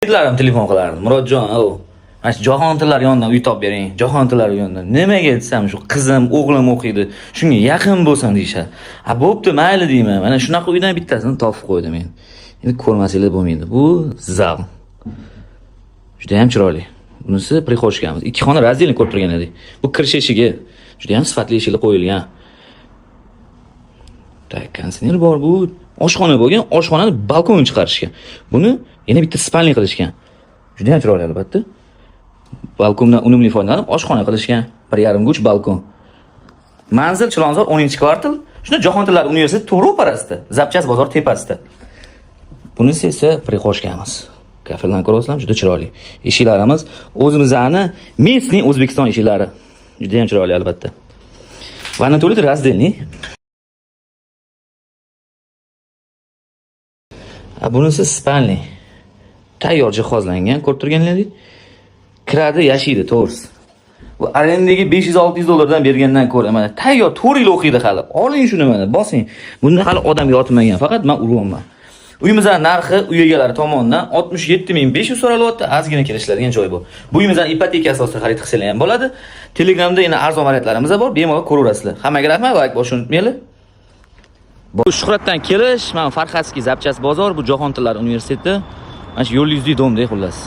Ketlarim telefon qilardim. Murodjon, mana shu Jahon tillari yonidan uy topib bering. Jahon tillari yonidan. Nimaga desam, shu qizim, o'g'lim o'qiydi. Shunga yaqin bo'lsin deyshadi. Bo'pti, mayli deyman. Mana shunaqa uydan bittasini topib qo'ydim men. Endi ko'rmasanglar bo'lmaydi. Bu zal. Juda ham chiroyli. Bunisi prixoshkamiz. Ikki xona razdelni ko'rib turgan edik. Bu kirish eshigi. Juda ham sifatli eshiklar qo'yilgan. Konditsioner bor bu. Oshxona bo'lgan, oshxonani balkonga chiqarishgan. Buni yana bitta spalni qilishgan. Juda ham chiroyli albatta. Balkondan unumli foydalanib oshxona qilishgan. 1,5 guch balkon. Manzil Chilonzor 10-kvartal. Shunda Jahon tillari universiteti to'g'ri ro'parasida, Zapchas bozor tepasida. Bunisi esa prixoshkamiz. Kafeldan ko'rasizlar, juda chiroyli. Eshiklarimiz o'zimizning местный O'zbekiston eshiklari. Juda ham chiroyli albatta. Vanna to'lida razdelni. Bunisi spalni. Tayyor jihozlangan, ko'rib turganlaringiz. Kiradi, yashaydi, to'g'risi. Bu arendaga 500-600 dollardan bergandan ko'ra, mana tayyor 4 yil o'qiydi hali. Oling shuni mana, bosing. Bunda hali odam yotmagan, faqat men uryapman. Uyimizning narxi uy egalari tomonidan 67.500 so'ralyapti. Ozgina kelishiladigan joy bu. Bu uyimizning ipoteka asosida xarid qilsanglar ham bo'ladi. Telegramda yana arzon variantlarimiz bor, bemalol ko'raverasizlar. Hammaga rahmat, like bosishni unutmanglar. Bu Shuhratdan kelish, men Farxatskiy Zapchas bozor, bu Jahon tillari universiteti. Mana shu yo'l yuzli domda xullas.